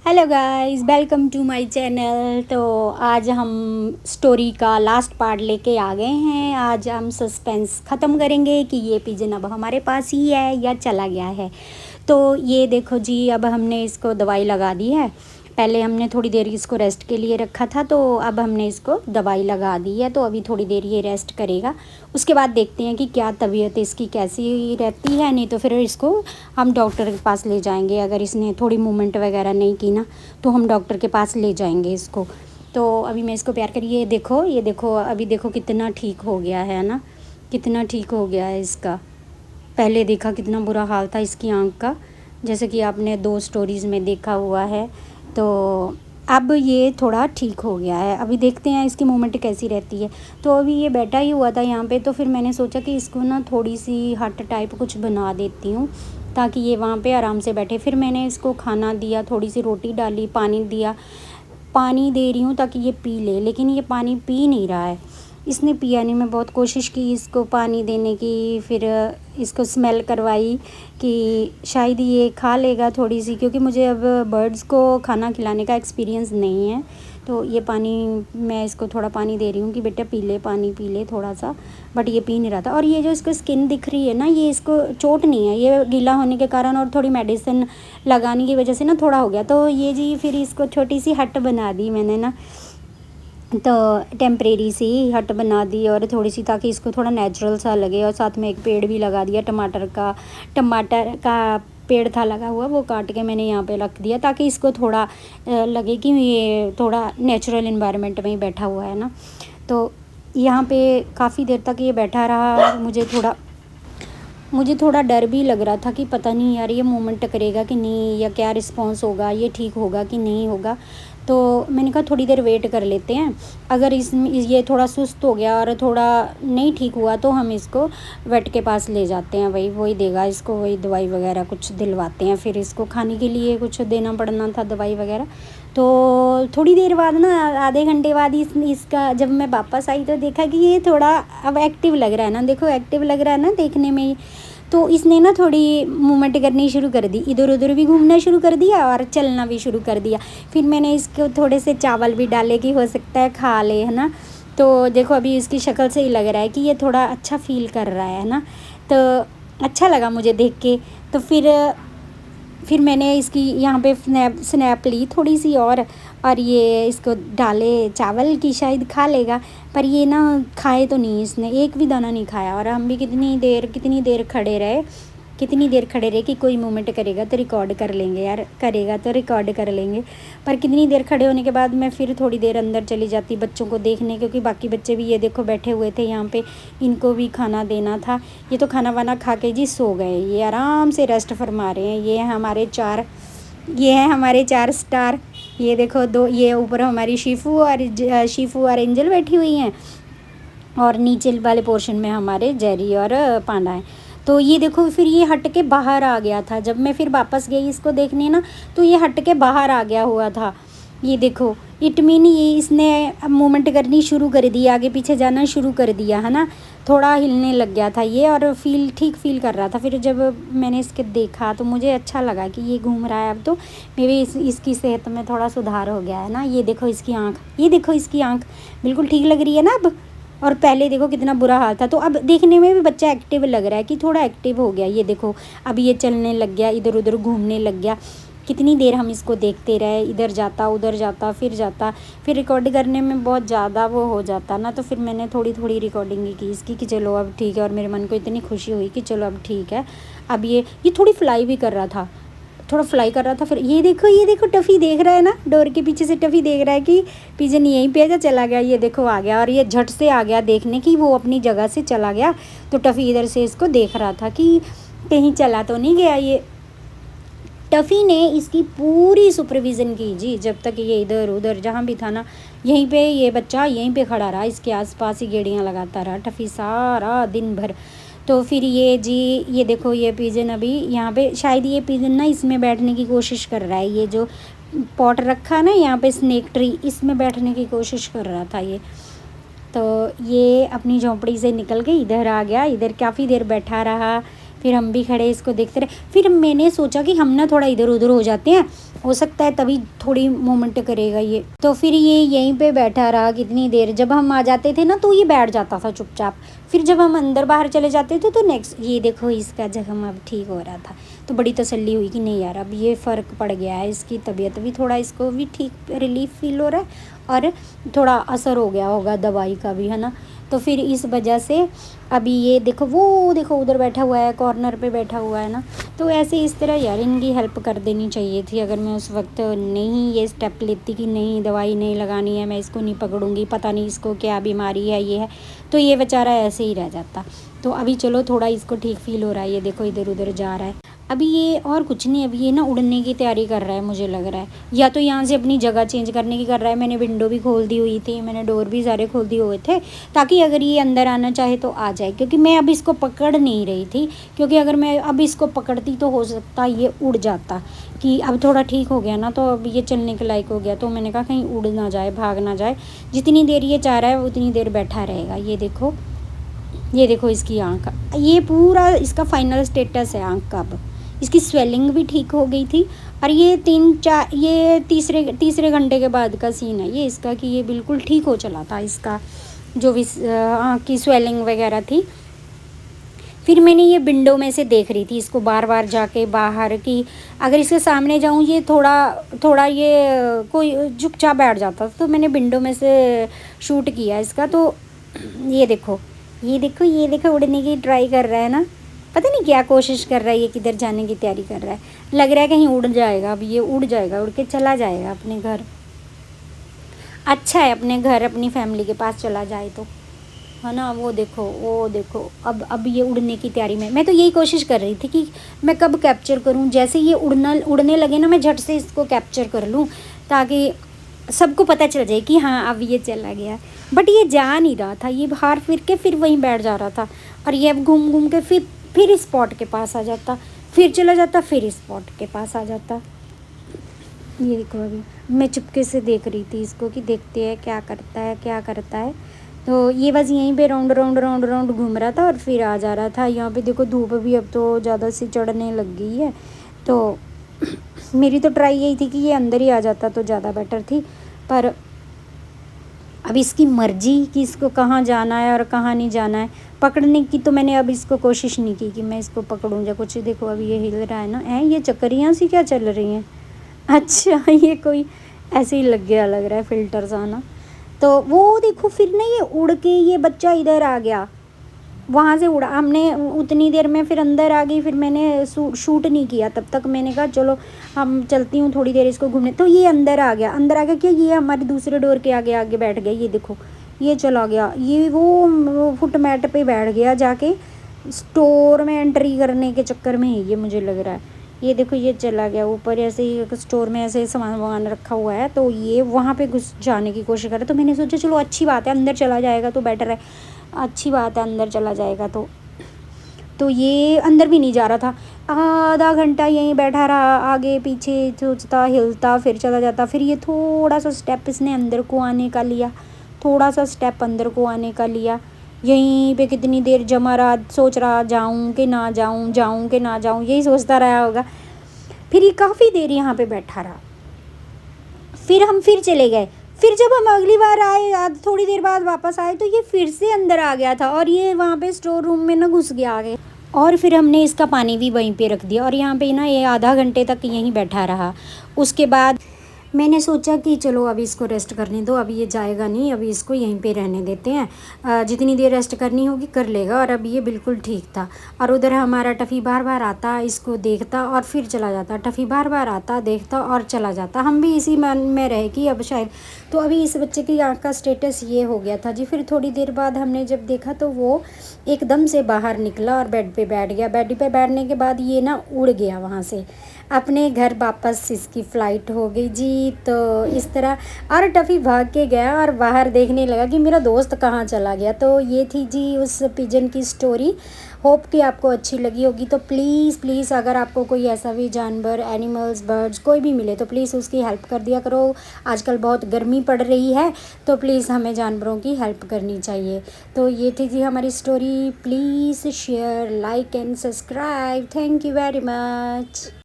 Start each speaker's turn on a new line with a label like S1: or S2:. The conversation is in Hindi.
S1: Hello guys, welcome to my channel. तो आज हम स्टोरी का लास्ट पार्ट लेके आ गए हैं। आज हम सस्पेंस ख़त्म करेंगे कि ये पिजन अब हमारे पास ही है या चला गया है। तो ये देखो जी, अब हमने इसको दवाई लगा दी है। पहले हमने थोड़ी देर इसको रेस्ट के लिए रखा था, तो अब हमने इसको दवाई लगा दी है। तो अभी थोड़ी देर ये रेस्ट करेगा, उसके बाद देखते हैं कि क्या तबीयत इसकी कैसी रहती है। नहीं तो फिर इसको हम डॉक्टर के पास ले जाएंगे। अगर इसने थोड़ी मूवमेंट वगैरह नहीं की ना, तो हम डॉक्टर के पास ले जाएंगे इसको। तो अभी मैं इसको प्यार करिए, ये देखो अभी देखो कितना ठीक हो गया है ना, कितना ठीक हो गया है इसका। पहले देखा कितना बुरा हाल था इसकी आँख का, जैसे कि आपने 2 स्टोरीज़ में देखा हुआ है। तो अब ये थोड़ा ठीक हो गया है। अभी देखते हैं इसकी मूवमेंट कैसी रहती है। तो अभी ये बैठा ही हुआ था यहाँ पे, तो फिर मैंने सोचा कि इसको ना थोड़ी सी हट टाइप कुछ बना देती हूँ ताकि ये वहाँ पे आराम से बैठे। फिर मैंने इसको खाना दिया, थोड़ी सी रोटी डाली, पानी दिया। पानी दे रही हूँ ताकि ये पी ले, लेकिन ये पानी पी नहीं रहा है। इसने पिया नहीं। मैं बहुत कोशिश की इसको पानी देने की, फिर इसको स्मेल करवाई कि शायद ये खा लेगा थोड़ी सी, क्योंकि मुझे अब बर्ड्स को खाना खिलाने का एक्सपीरियंस नहीं है। तो ये पानी, मैं इसको थोड़ा पानी दे रही हूँ कि बेटा पी ले, पानी पी ले थोड़ा सा, बट ये पी नहीं रहा था। और ये जो इसको स्किन दिख रही है ना, ये इसको चोट नहीं है, ये गीला होने के कारण और थोड़ी मेडिसिन लगाने की वजह से ना थोड़ा हो गया। तो ये जी फिर इसको छोटी सी हट बना दी मैंने ना, तो टेम्परेरी सी हट बना दी और थोड़ी सी, ताकि इसको थोड़ा नेचुरल सा लगे। और साथ में एक पेड़ भी लगा दिया, टमाटर का पेड़ था लगा हुआ, वो काट के मैंने यहाँ पे रख दिया ताकि इसको थोड़ा लगे कि ये थोड़ा नेचुरल इन्वायरमेंट में ही बैठा हुआ है ना। तो यहाँ पे काफ़ी देर तक ये बैठा रहा। मुझे थोड़ा डर भी लग रहा था कि पता नहीं यार ये मूवमेंट करेगा कि नहीं, या क्या रिस्पॉन्स होगा, ये ठीक होगा कि नहीं होगा। तो मैंने कहा थोड़ी देर वेट कर लेते हैं। अगर ये थोड़ा सुस्त हो गया और थोड़ा नहीं ठीक हुआ तो हम इसको वेट के पास ले जाते हैं, वही देगा इसको, वही दवाई वगैरह कुछ दिलवाते हैं। फिर इसको खाने के लिए कुछ देना पड़ना था, दवाई वगैरह। तो थोड़ी देर बाद ना, आधे घंटे बाद इसका जब मैं वापस आई तो देखा कि ये थोड़ा अब एक्टिव लग रहा है ना। देखो एक्टिव लग रहा है ना देखने में ही। तो इसने ना थोड़ी मूवमेंट करनी शुरू कर दी, इधर उधर भी घूमना शुरू कर दिया और चलना भी शुरू कर दिया। फिर मैंने इसको थोड़े से चावल भी डाले कि हो सकता है खा ले, है ना। तो देखो अभी इसकी शक्ल से ही लग रहा है कि ये थोड़ा अच्छा फील कर रहा है ना। तो अच्छा लगा मुझे देख के। तो फिर मैंने इसकी यहाँ पे स्नैप ली थोड़ी सी, और ये इसको डाले चावल की, शायद खा लेगा। पर ये ना खाए तो नहीं, इसने एक भी दाना नहीं खाया। और हम भी कितनी देर खड़े रहे कि कोई मूवमेंट करेगा तो रिकॉर्ड कर लेंगे यार, करेगा तो रिकॉर्ड कर लेंगे। पर कितनी देर खड़े होने के बाद मैं फिर थोड़ी देर अंदर चली जाती बच्चों को देखने, क्योंकि बाकी बच्चे भी ये देखो बैठे हुए थे यहाँ पे, इनको भी खाना देना था। ये तो खाना वाना खा के जी सो गए, ये आराम से रेस्ट फरमा रहे हैं। ये हैं हमारे 4 स्टार। ये देखो 2, ये ऊपर हमारी शीफू और एंजल बैठी हुई हैं, और नीचे वाले पोर्शन में हमारे जेरी और पांडा हैं। तो ये देखो फिर ये हट के बाहर आ गया था। जब मैं फिर वापस गई इसको देखने ना, तो ये हट के बाहर आ गया हुआ था। ये देखो, इट मीन ये इसने मूवमेंट करनी शुरू कर दी, आगे पीछे जाना शुरू कर दिया है ना। थोड़ा हिलने लग गया था ये, और ठीक फील कर रहा था। फिर जब मैंने इसके देखा तो मुझे अच्छा लगा कि ये घूम रहा है। अब तो मे बी इसकी सेहत में थोड़ा सुधार हो गया है ना। ये देखो इसकी आँख बिल्कुल ठीक लग रही है ना अब। और पहले देखो कितना बुरा हाल था। तो अब देखने में भी बच्चा एक्टिव लग रहा है कि थोड़ा एक्टिव हो गया। ये देखो अब ये चलने लग गया, इधर उधर घूमने लग गया। कितनी देर हम इसको देखते रहे, इधर जाता उधर जाता, फिर रिकॉर्ड करने में बहुत ज़्यादा वो हो जाता ना। तो फिर मैंने थोड़ी रिकॉर्डिंग की इसकी कि चलो अब ठीक है। और मेरे मन को इतनी खुशी हुई कि चलो अब ठीक है। अब ये थोड़ी फ्लाई भी कर रहा था, फिर ये देखो टफ़ी देख रहा है ना, डोर के पीछे से टफ़ी देख रहा है कि पिजन यहीं पे है, चला गया। ये देखो आ गया, और ये झट से आ गया देखने की वो अपनी जगह से चला गया। तो टफ़ी इधर से इसको देख रहा था कि कहीं चला तो नहीं गया। ये टफ़ी ने इसकी पूरी सुपरविज़न की जी, जब तक ये इधर उधर जहाँ भी था ना, यहीं पे ये बच्चा यहीं पे खड़ा रहा, इसके आसपास ही गेड़ियाँ लगाता रहा टफ़ी सारा दिन भर। तो फिर ये देखो ये पिजन अभी यहाँ पे, शायद ये पिजन ना इसमें बैठने की कोशिश कर रहा है। ये जो पॉट रखा ना यहाँ पे स्नेक ट्री, इसमें बैठने की कोशिश कर रहा था ये। तो ये अपनी झोंपड़ी से निकल के इधर आ गया, इधर काफ़ी देर बैठा रहा। फिर हम भी खड़े इसको देखते रहे। फिर मैंने सोचा कि हम ना थोड़ा इधर उधर हो जाते हैं, हो सकता है तभी थोड़ी मोमेंट करेगा ये। तो फिर ये यहीं पे बैठा रहा कितनी देर। जब हम आ जाते थे ना तो ये बैठ जाता था चुपचाप। फिर जब हम अंदर बाहर चले जाते थे तो नेक्स्ट ये देखो इसका जख्म अब ठीक हो रहा था। तो बड़ी तसल्ली हुई कि नहीं यार अब ये फ़र्क पड़ गया है, इसकी तबीयत भी थोड़ा, इसको भी ठीक रिलीफ फील हो रहा है और थोड़ा असर हो गया होगा दवाई का भी, है ना। तो फिर इस वजह से अभी ये देखो, वो देखो उधर बैठा हुआ है, कॉर्नर पे बैठा हुआ है ना। तो ऐसे इस तरह यार इनकी हेल्प कर देनी चाहिए थी। अगर मैं उस वक्त नहीं ये स्टेप लेती कि नहीं दवाई नहीं लगानी है, मैं इसको नहीं पकड़ूंगी, पता नहीं इसको क्या बीमारी है ये है, तो ये बेचारा ऐसे ही रह जाता। तो अभी चलो थोड़ा इसको ठीक फील हो रहा है। ये देखो इधर उधर जा रहा है। अभी ये और कुछ नहीं, अभी ये ना उड़ने की तैयारी कर रहा है मुझे लग रहा है, या तो यहाँ से अपनी जगह चेंज करने की कर रहा है। मैंने विंडो भी खोल दी हुई थी, मैंने डोर भी सारे खोल दिए हुए थे ताकि अगर ये अंदर आना चाहे तो आ जाए। क्योंकि मैं अब इसको पकड़ नहीं रही थी, क्योंकि अगर मैं अब इसको पकड़ती तो हो सकता ये उड़ जाता। कि अब थोड़ा ठीक हो गया ना, तो अब ये चलने के लायक हो गया, तो मैंने कहा कहीं उड़ ना जाए, भाग ना जाए। जितनी देर ये चाह रहा है उतनी देर बैठा रहेगा। ये देखो, ये देखो इसकी आँख, ये पूरा इसका फाइनल स्टेटस है आँख का। अब इसकी स्वेलिंग भी ठीक हो गई थी। और ये ये तीसरे घंटे के बाद का सीन है ये इसका, कि ये बिल्कुल ठीक हो चला था इसका जो भी आँख की स्वेलिंग वगैरह थी। फिर मैंने ये विंडो में से देख रही थी इसको बार बार जाके बाहर, कि अगर इसके सामने जाऊँ ये थोड़ा ये कोई चुपचाप बैठ जाता। तो मैंने विंडो में से शूट किया इसका। तो ये देखो, ये देखो, ये देखो उड़ने की ट्राई कर रहा है ना, पता नहीं क्या कोशिश कर रहा है ये, किधर जाने की तैयारी कर रहा है। लग रहा है कहीं उड़ जाएगा, अब ये उड़ जाएगा, उड़ के चला जाएगा अपने घर। अच्छा है अपने घर अपनी फैमिली के पास चला जाए तो, है ना। वो देखो अब ये उड़ने की तैयारी में। मैं तो यही कोशिश कर रही थी कि मैं कब कैप्चर करूं, जैसे ये उड़ने लगे ना मैं झट से इसको कैप्चर कर लूं, ताकि सबको पता चल जाए कि हाँ अब ये चला गया। बट ये जा नहीं रहा था, ये बाहर फिर के फिर वहीं बैठ जा रहा था। और ये अब घूम घूम के फिर स्पॉट के पास आ जाता, फिर चला जाता, फिर स्पॉट के पास आ जाता। ये देखो अभी मैं चुपके से देख रही थी इसको कि देखते हैं क्या करता है क्या करता है। तो ये बस यहीं पे राउंड राउंड राउंड राउंड घूम रहा था और फिर आ जा रहा था। यहाँ पे देखो धूप भी अब तो ज़्यादा सी चढ़ने लग गई है। तो मेरी तो ट्राई यही थी कि ये अंदर ही आ जाता तो ज़्यादा बेटर थी। पर अब इसकी मर्जी कि इसको कहाँ जाना है और कहाँ नहीं जाना है। पकड़ने की तो मैंने अब इसको कोशिश नहीं की कि मैं इसको पकड़ूँ या कुछ। देखो अभी ये हिल रहा है ना, ये चक्करियाँ सी क्या चल रही हैं। अच्छा ये कोई ऐसे ही लग रहा है फ़िल्टर सा ना। तो वो देखो फिर ना ये उड़ के ये बच्चा इधर आ गया, वहाँ से उड़ा। हमने उतनी देर में फिर अंदर आ गई, फिर मैंने शूट नहीं किया तब तक। मैंने कहा चलो हम चलती हूँ थोड़ी देर इसको घूमने। तो ये अंदर आ गया क्या, ये हमारे दूसरे डोर के आगे बैठ गया। ये देखो ये चला गया, ये वो फुट मैट पे बैठ गया जाके, स्टोर में एंट्री करने के चक्कर में ही ये मुझे लग रहा है। ये देखो ये चला गया ऊपर, ऐसे ही स्टोर में ऐसे सामान वामान रखा हुआ है, तो ये वहाँ पे घुस जाने की कोशिश कर रहा है। तो मैंने सोचा चलो अच्छी बात है अंदर चला जाएगा तो बेटर है, अच्छी बात है अंदर चला जाएगा तो ये अंदर भी नहीं जा रहा था। आधा घंटा यहीं बैठा रहा, आगे पीछे सोचता, हिलता, फिर चला जाता। फिर ये थोड़ा सा स्टेप इसने अंदर को आने का लिया, थोड़ा सा स्टेप अंदर को आने का लिया। यहीं पे कितनी देर जमा रहा, सोच रहा जाऊं कि ना जाऊं, जाऊं कि ना जाऊं, यही सोचता रहा होगा। फिर ये काफ़ी देर यहाँ पे बैठा रहा। फिर हम फिर चले गए। फिर जब हम अगली बार आए, थोड़ी देर बाद वापस आए, तो ये फिर से अंदर आ गया था और ये वहाँ पे स्टोर रूम में ना घुस गया आगे। और फिर हमने इसका पानी भी वहीं पे रख दिया और यहाँ पे ना ये आधा घंटे तक यहीं बैठा रहा। उसके बाद मैंने सोचा कि चलो अभी इसको रेस्ट करने दो, अभी ये जाएगा नहीं, अभी इसको यहीं पे रहने देते हैं, जितनी देर रेस्ट करनी होगी कर लेगा। और अभी ये बिल्कुल ठीक था। और उधर हमारा टफ़ी बार बार आता, इसको देखता और फिर चला जाता, टफ़ी बार बार आता, देखता और चला जाता। हम भी इसी मन में रहे कि अब शायद, तो अभी इस बच्चे की आँख का स्टेटस ये हो गया था जी। फिर थोड़ी देर बाद हमने जब देखा तो वो एकदम से बाहर निकला और बेड पे बैठ गया। बेड पे बैठने के बाद ये ना उड़ गया वहाँ से। अपने घर वापस इसकी फ़्लाइट हो गई जी। तो इस तरह और टफ़ी भाग के गया और बाहर देखने लगा कि मेरा दोस्त कहाँ चला गया। तो ये थी जी उस पिजन की स्टोरी। होप कि आपको अच्छी लगी होगी। तो प्लीज़ प्लीज़ अगर आपको कोई ऐसा भी जानवर, एनिमल्स, बर्ड्स कोई भी मिले तो प्लीज़ उसकी हेल्प कर दिया करो। आजकल बहुत गर्मी पड़ रही है तो प्लीज़ हमें जानवरों की हेल्प करनी चाहिए। तो ये थी जी हमारी story. Please share, like and subscribe. Thank you very much.